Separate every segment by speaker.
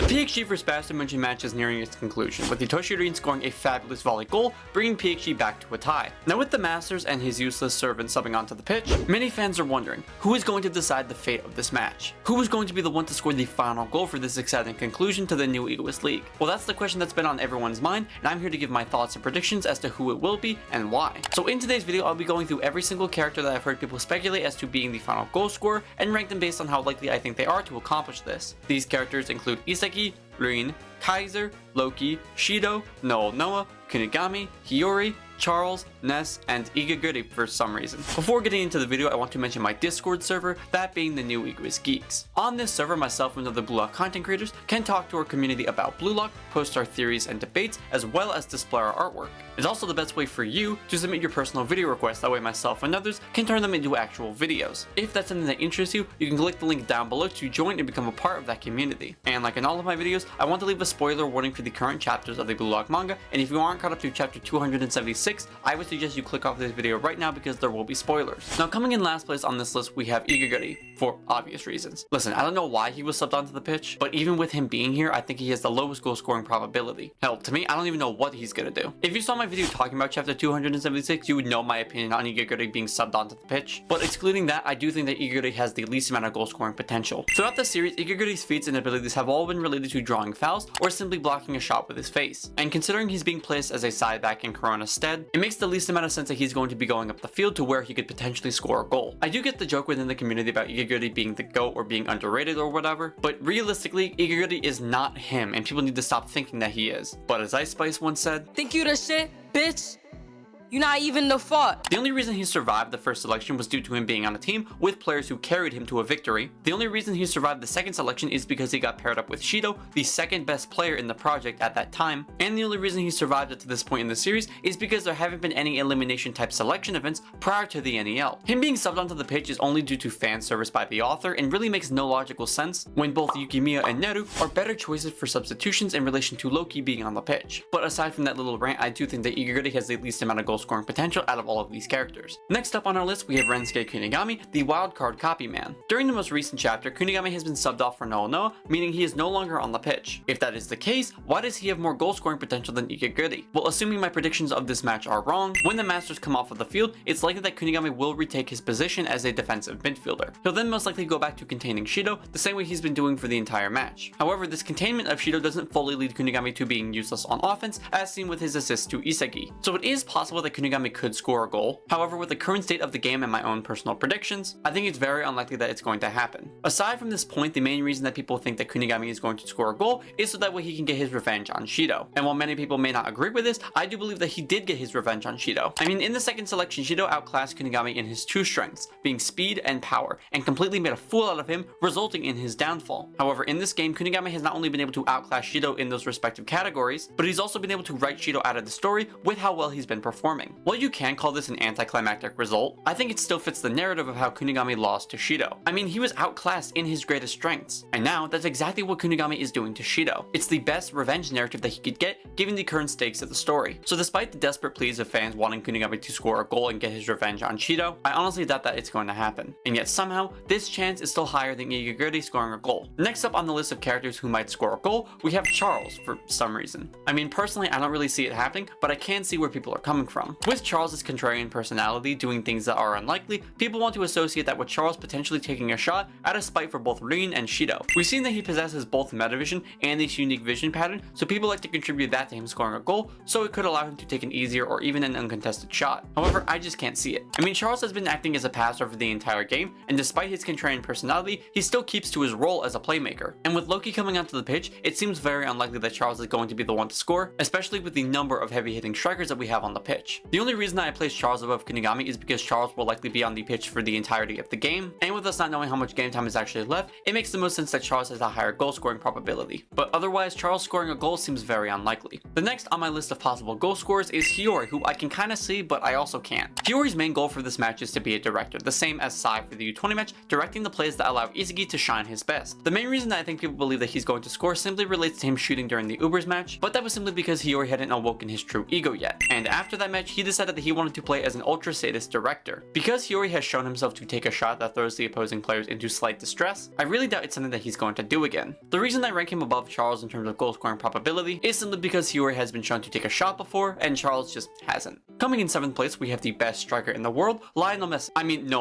Speaker 1: The PXG vs Bastard Munchen match is nearing its conclusion, with Itoshi Rin scoring a fabulous volley goal, bringing PXG back to a tie. Now with the Masters and his useless servant subbing onto the pitch, many fans are wondering, who is going to decide the fate of this match? Who is going to be the one to score the final goal for this exciting conclusion to the Neo Egoist League? Well, that's the question that's been on everyone's mind, and I'm here to give my thoughts and predictions as to who it will be and why. So in today's video, I'll be going through every single character that I've heard people speculate as to being the final goal scorer, and rank them based on how likely I think they are to accomplish this. These characters include Isagi, Rin, Kaiser, Loki, Shido, Noah, Kunigami, Hiyori, Charles, Ness, and Ego for some reason. Before getting into the video, I want to mention my Discord server, that being the Neo Egoist Geeks. On this server, myself and other BLUELOCK content creators can talk to our community about BLUELOCK, post our theories and debates, as well as display our artwork. It's also the best way for you to submit your personal video requests, that way myself and others can turn them into actual videos. If that's something that interests you, you can click the link down below to join and become a part of that community. And like in all of my videos, I want to leave a spoiler warning for the current chapters of the BLUELOCK manga, and if you aren't caught up to chapter 276, I would suggest you click off this video right now because there will be spoilers. Now coming in last place on this list, we have Ego for obvious reasons. Listen, I don't know why he was subbed onto the pitch, but even with him being here, I think he has the lowest goal scoring probability. Hell, to me, I don't even know what he's gonna do. If you saw my video talking about chapter 276, you would know my opinion on Ego being subbed onto the pitch. But excluding that, I do think that Ego has the least amount of goal scoring potential. Throughout the series, Ego feats and abilities have all been related to drawing fouls or simply blocking a shot with his face. And considering he's being placed as a side back in Corona's stead, it makes the least amount of sense that he's going to be going up the field to where he could potentially score a goal. I do get the joke within the community about Ego being the GOAT or being underrated or whatever, but realistically, Ego is not him, and people need to stop thinking that he is. But as Ice Spice once said,
Speaker 2: "Think you the shit, bitch? You're not even the fault."
Speaker 1: The only reason he survived the first selection was due to him being on a team with players who carried him to a victory. The only reason he survived the second selection is because he got paired up with Shido, the second best player in the project at that time. And the only reason he survived it to this point in the series is because there haven't been any elimination type selection events prior to the NEL. Him being subbed onto the pitch is only due to fan service by the author and really makes no logical sense when both Yukimiya and Neru are better choices for substitutions in relation to Loki being on the pitch. But aside from that little rant, I do think that Ego has the least amount of goal scoring potential out of all of these characters. Next up on our list, we have Renuke Kunigami, the wildcard copy man. During the most recent chapter, Kunigami has been subbed off for Noah, meaning he is no longer on the pitch. If that is the case, why does he have more goal scoring potential than Ego? Well, assuming my predictions of this match are wrong, when the Masters come off of the field, it's likely that Kunigami will retake his position as a defensive midfielder. He'll then most likely go back to containing Shido, the same way he's been doing for the entire match. However, this containment of Shido doesn't fully lead Kunigami to being useless on offense, as seen with his assist to Isagi. So it is possible that Kunigami could score a goal. However, with the current state of the game and my own personal predictions, I think it's very unlikely that it's going to happen. Aside from this point, the main reason that people think that Kunigami is going to score a goal is so that way he can get his revenge on Shido. And while many people may not agree with this, I do believe that he did get his revenge on Shido. I mean, in the second selection, Shido outclassed Kunigami in his two strengths, being speed and power, and completely made a fool out of him, resulting in his downfall. However, in this game, Kunigami has not only been able to outclass Shido in those respective categories, but he's also been able to write Shido out of the story with how well he's been performing. While you can call this an anticlimactic result, I think it still fits the narrative of how Kunigami lost to Shido. I mean, he was outclassed in his greatest strengths, and now that's exactly what Kunigami is doing to Shido. It's the best revenge narrative that he could get given the current stakes of the story. So despite the desperate pleas of fans wanting Kunigami to score a goal and get his revenge on Shido, I honestly doubt that it's going to happen. And yet somehow, this chance is still higher than Ego scoring a goal. Next up on the list of characters who might score a goal, we have Charles for some reason. I mean, personally, I don't really see it happening, but I can see where people are coming from. With Charles' contrarian personality doing things that are unlikely, people want to associate that with Charles potentially taking a shot out of spite for both Rin and Shido. We've seen that he possesses both metavision and this unique vision pattern, so people like to contribute that to him scoring a goal, so it could allow him to take an easier or even an uncontested shot. However, I just can't see it. I mean, Charles has been acting as a passer for the entire game, and despite his contrarian personality, he still keeps to his role as a playmaker. And with Loki coming onto the pitch, it seems very unlikely that Charles is going to be the one to score, especially with the number of heavy-hitting strikers that we have on the pitch. The only reason that I place Charles above Kunigami is because Charles will likely be on the pitch for the entirety of the game, and with us not knowing how much game time is actually left, it makes the most sense that Charles has a higher goal scoring probability. But otherwise, Charles scoring a goal seems very unlikely. The next on my list of possible goal scorers is Hiyori, who I can kinda see, but I also can't. Hiyori's main goal for this match is to be a director, the same as Sai for the U20 match, directing the plays that allow Isagi to shine his best. The main reason that I think people believe that he's going to score simply relates to him shooting during the Ubers match, but that was simply because Hiyori hadn't awoken his true ego yet. And after that match, match, he decided that he wanted to play as an ultra sadist director. Because Hiyori has shown himself to take a shot that throws the opposing players into slight distress, I really doubt it's something that he's going to do again. The reason I rank him above Charles in terms of goal scoring probability is simply because Hiyori has been shown to take a shot before, and Charles just hasn't. Coming in 7th place, we have the best striker in the world, Noah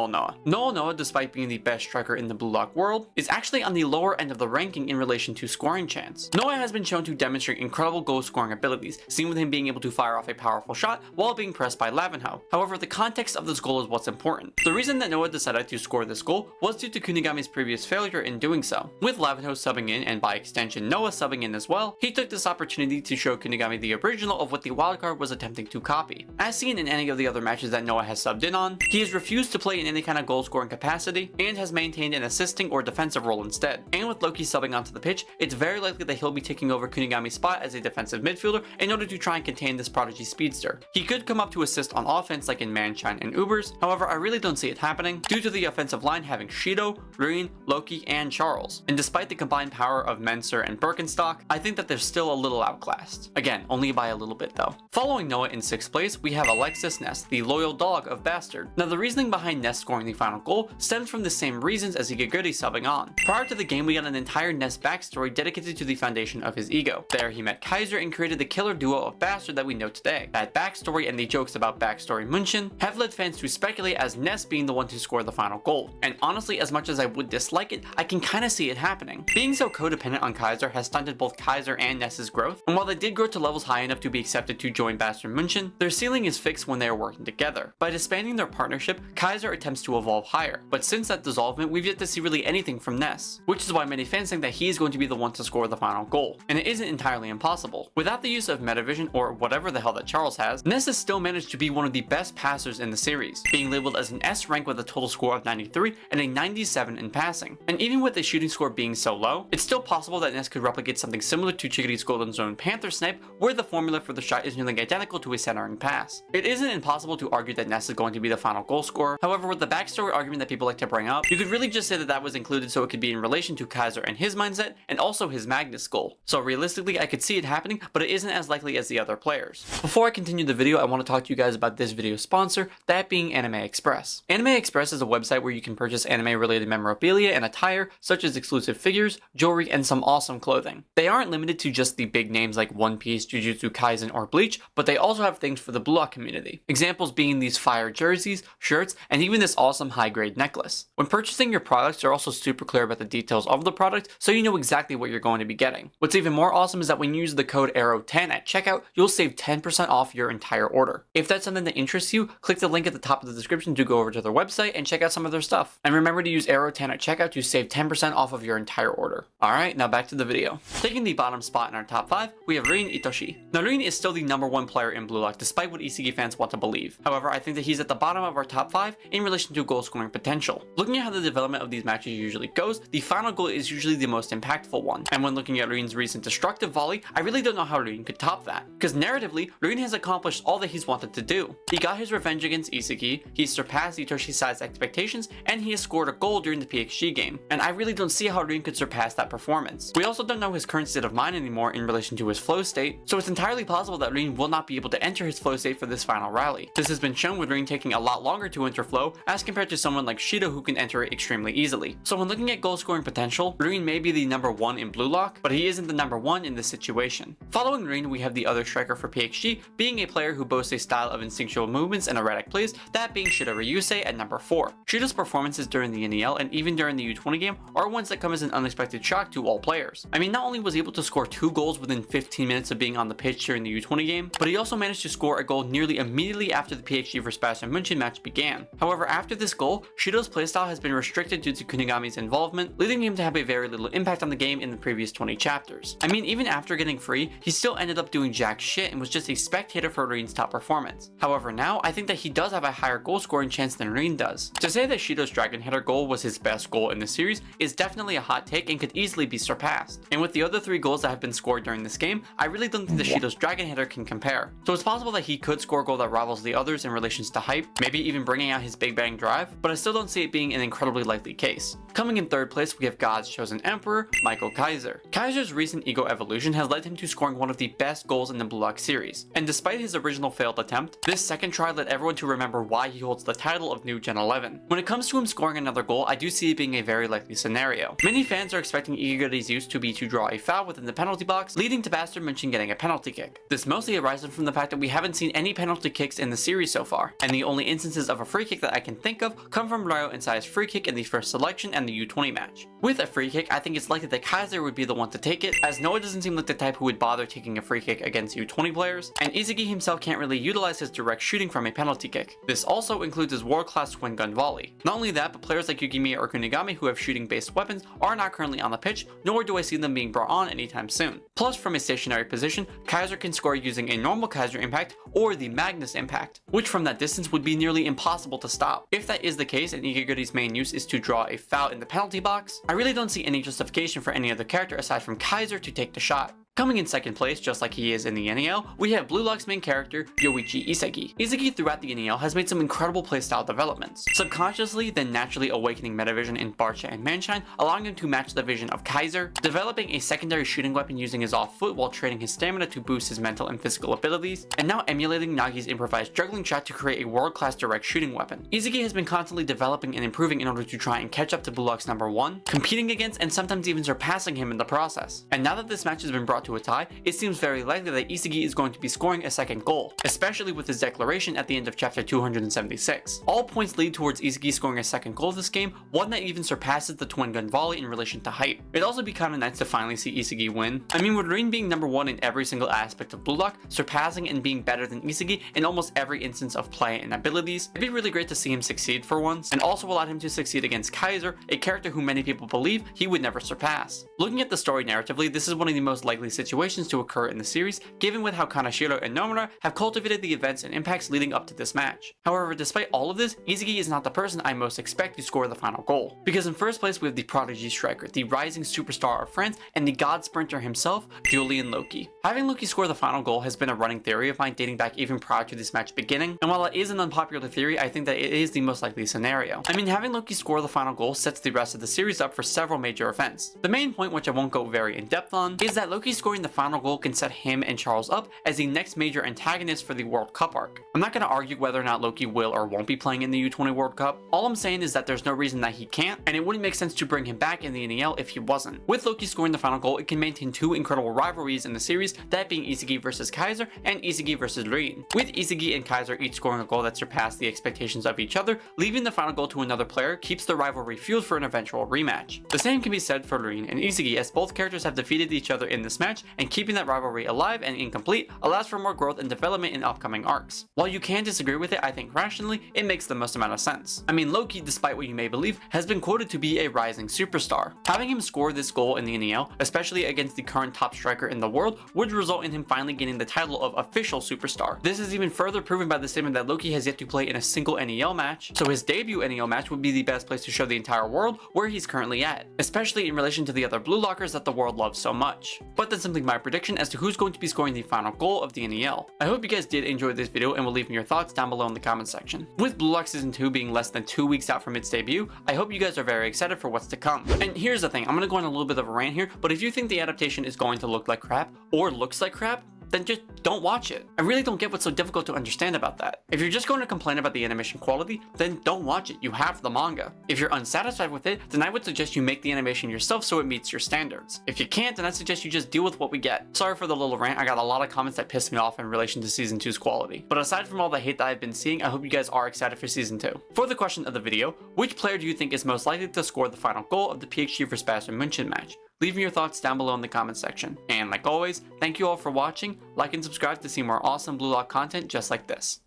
Speaker 1: Noah. Noah Noah, despite being the best striker in the Blue Lock world, is actually on the lower end of the ranking in relation to scoring chance. Noah has been shown to demonstrate incredible goal scoring abilities, seen with him being able to fire off a powerful shot while being pressed by Lavenho. However, the context of this goal is what's important. The reason that Noah decided to score this goal was due to Kunigami's previous failure in doing so. With Lavenho subbing in, and by extension Noah subbing in as well, he took this opportunity to show Kunigami the original of what the wildcard was attempting to copy. As seen in any of the other matches that Noah has subbed in on, he has refused to play in any kind of goal scoring capacity and has maintained an assisting or defensive role instead. And with Loki subbing onto the pitch, it's very likely that he'll be taking over Kunigami's spot as a defensive midfielder in order to try and contain this prodigy speedster. He could come up to assist on offense like in Manshine and Ubers, however I really don't see it happening due to the offensive line having Shido, Rin, Loki, and Charles. And despite the combined power of Menser and Birkenstock, I think that they're still a little outclassed. Again, only by a little bit though. Following Noah in 6th place, we have Alexis Ness, the loyal dog of Bastard. Now the reasoning behind Ness scoring the final goal stems from the same reasons as Igaguri subbing on. Prior to the game, we got an entire Ness backstory dedicated to the foundation of his ego. There he met Kaiser and created the killer duo of Bastard that we know today. That backstory and the jokes about Backstory Munchen have led fans to speculate as Ness being the one to score the final goal. And honestly, as much as I would dislike it, I can kinda see it happening. Being so codependent on Kaiser has stunted both Kaiser and Ness's growth, and while they did grow to levels high enough to be accepted to join Bastard Munchen, their ceiling is fixed when they are working together. By disbanding their partnership, Kaiser attempts to evolve higher, but since that dissolvement, we've yet to see really anything from Ness, which is why many fans think that he is going to be the one to score the final goal, and it isn't entirely impossible. Without the use of Metavision or whatever the hell that Charles has, Ness has still managed to be one of the best passers in the series, being labeled as an S rank with a total score of 93 and a 97 in passing. And even with the shooting score being so low, it's still possible that Ness could replicate something similar to Chigiri's Golden Zone Panther Snipe, where the formula for the shot is nearly identical to a centering pass. It isn't impossible to argue that Ness is going to be the final goal scorer. However, with the backstory argument that people like to bring up, you could really just say that that was included so it could be in relation to Kaiser and his mindset, and also his Magnus goal. So realistically, I could see it happening, but it isn't as likely as the other players. Before I continue the video, I want to talk to you guys about this video's sponsor, that being Anime Express. Anime Express is a website where you can purchase anime-related memorabilia and attire, such as exclusive figures, jewelry, and some awesome clothing. They aren't limited to just the big names like One Piece, Jujutsu Kaisen, or Bleach, but they also have things for the Blue Lock community. Examples being these fire jerseys, shirts, and even this awesome high-grade necklace. When purchasing your products, they're also super clear about the details of the product, so you know exactly what you're going to be getting. What's even more awesome is that when you use the code ARROW10 at checkout, you'll save 10% off your entire order. If that's something that interests you, click the link at the top of the description to go over to their website and check out some of their stuff. And remember to use ARROW10 at checkout to save 10% off of your entire order. Alright, now back to the video. Taking the bottom spot in our top 5, we have Rin Itoshi. Now Rin is still the #1 player in Blue Lock, despite what Isagi fans want to believe. However, I think that he's at the bottom of our top 5 in relation to goal scoring potential. Looking at how the development of these matches usually goes, the final goal is usually the most impactful one. And when looking at Rin's recent destructive volley, I really don't know how Rin could top that. Because narratively, Rin has accomplished all that he's wanted to do. He got his revenge against Isagi, he surpassed Itoshi Sai's expectations, and he has scored a goal during the PXG game. And I really don't see how Rin could surpass that performance. We also don't know his current state of mind anymore in relation to his flow state, so it's entirely possible that Rin will not be able to enter his flow state for this final rally. This has been shown with Rin taking a lot longer to enter flow as compared to someone like Shido who can enter it extremely easily. So when looking at goal scoring potential, Rin may be the #1 in Blue Lock, but he isn't the #1 in this situation. Following Rin, we have the other striker for PXG, being a player who boasts a style of instinctual movements and erratic plays, that being Shido Ryusei at #4. Shido's performances during the NEL and even during the U20 game are ones that come as an unexpected shock to all players. I mean, not only was he able to score 2 goals within 15 minutes of being on the pitch during the U20 game, but he also managed to score a goal nearly immediately after the PXG vs Bastard Munchen match began. However, after this goal, Shido's playstyle has been restricted due to Kunigami's involvement, leading him to have a very little impact on the game in the previous 20 chapters. I mean, even after getting free, he still ended up doing jack shit and was just a spectator for Rin's top performance. However, now, I think that he does have a higher goal scoring chance than Rin does. To say that Shido's Dragon Header goal was his best goal in the series is definitely a hot take and could easily be surpassed. And with the other 3 goals that have been scored during this game, I really don't think that Shido's Dragon Header can compare. So it's possible that he could score a goal that rivals the others in relations to hype, maybe even bringing out his Big Bang Drive, but I still don't see it being an incredibly likely case. Coming in 3rd place, we have God's Chosen Emperor, Michael Kaiser. Kaiser's recent ego evolution has led him to scoring one of the best goals in the Blue Lock series, and despite his original original failed attempt, this second try led everyone to remember why he holds the title of New Gen 11. When it comes to him scoring another goal, I do see it being a very likely scenario. Many fans are expecting Egoist's use to be to draw a foul within the penalty box, leading to Bastard Munchen getting a penalty kick. This mostly arises from the fact that we haven't seen any penalty kicks in the series so far, and the only instances of a free kick that I can think of come from Ryo and Sai's free kick in the first selection and the U20 match. With a free kick, I think it's likely that Kaiser would be the one to take it, as Noah doesn't seem like the type who would bother taking a free kick against U20 players, and Isagi himself can't really utilize his direct shooting from a penalty kick. This also includes his world-class twin gun volley. Not only that, but players like Yugimiya or Kunigami who have shooting-based weapons are not currently on the pitch, nor do I see them being brought on anytime soon. Plus, from a stationary position, Kaiser can score using a normal Kaiser impact or the Magnus impact, which from that distance would be nearly impossible to stop. If that is the case and Egoist's main use is to draw a foul in the penalty box, I really don't see any justification for any other character aside from Kaiser to take the shot. Coming in second place, just like he is in the NEL, we have BLUELOCK's main character, Yoichi Isagi. Isagi throughout the NEL has made some incredible playstyle developments, subconsciously then naturally awakening metavision in Barcha and Manshine, allowing him to match the vision of Kaiser, developing a secondary shooting weapon using his off foot while trading his stamina to boost his mental and physical abilities, and now emulating Nagi's improvised juggling shot to create a world-class direct shooting weapon. Isagi has been constantly developing and improving in order to try and catch up to BLUELOCK's number 1, competing against and sometimes even surpassing him in the process. And now that this match has been brought to a tie, it seems very likely that Isagi is going to be scoring a second goal, especially with his declaration at the end of chapter 276. All points lead towards Isagi scoring a second goal this game, one that even surpasses the twin gun volley in relation to height. It'd also be kinda nice to finally see Isagi win. I mean, with Rin being number 1 in every single aspect of BLUELOCK, surpassing and being better than Isagi in almost every instance of play and abilities, it'd be really great to see him succeed for once, and also allow him to succeed against Kaiser, a character who many people believe he would never surpass. Looking at the story narratively, this is one of the most likely situations to occur in the series, given with how Kaneshiro and Nomura have cultivated the events and impacts leading up to this match. However, despite all of this, Isagi is not the person I most expect to score the final goal. Because in first place we have the prodigy striker, the rising superstar of France, and the god sprinter himself, Julian Loki. Having Loki score the final goal has been a running theory of mine dating back even prior to this match beginning, and while it is an unpopular theory, I think that it is the most likely scenario. I mean, having Loki score the final goal sets the rest of the series up for several major events. The main point, which I won't go very in depth on, is that Loki scoring the final goal can set him and Charles up as the next major antagonist for the World Cup arc. I'm not going to argue whether or not Loki will or won't be playing in the U20 World Cup. All I'm saying is that there's no reason that he can't, and it wouldn't make sense to bring him back in the NEL if he wasn't. With Loki scoring the final goal, it can maintain two incredible rivalries in the series, that being Isagi versus Kaiser and Isagi versus Rin. With Isagi and Kaiser each scoring a goal that surpassed the expectations of each other, leaving the final goal to another player keeps the rivalry fueled for an eventual rematch. The same can be said for Rin and Isagi, as both characters have defeated each other in this match, and keeping that rivalry alive and incomplete allows for more growth and development in upcoming arcs. While you can disagree with it, I think rationally, it makes the most amount of sense. I mean, Loki, despite what you may believe, has been quoted to be a rising superstar. Having him score this goal in the NEL, especially against the current top striker in the world, would result in him finally gaining the title of official superstar. This is even further proven by the statement that Loki has yet to play in a single NEL match, so his debut NEL match would be the best place to show the entire world where he's currently at, especially in relation to the other BLUELOCKers that the world loves so much. But that's simply my prediction as to who's going to be scoring the final goal of the NEL. I hope you guys did enjoy this video and will leave me your thoughts down below in the comment section. With BLUELOCK Season 2 being less than 2 weeks out from its debut, I hope you guys are very excited for what's to come. And here's the thing, I'm gonna go on a little bit of a rant here, but if you think the adaptation is going to look like crap, or looks like crap, then just don't watch it. I really don't get what's so difficult to understand about that. If you're just going to complain about the animation quality, then don't watch it. You have the manga. If you're unsatisfied with it, then I would suggest you make the animation yourself so it meets your standards. If you can't, then I suggest you just deal with what we get. Sorry for the little rant, I got a lot of comments that pissed me off in relation to Season 2's quality. But aside from all the hate that I've been seeing, I hope you guys are excited for Season 2. For the question of the video, which player do you think is most likely to score the final goal of the PXG vs Bastard Munchen match? Leave me your thoughts down below in the comment section. And like always, thank you all for watching, like and subscribe to see more awesome BLUELOCK content just like this.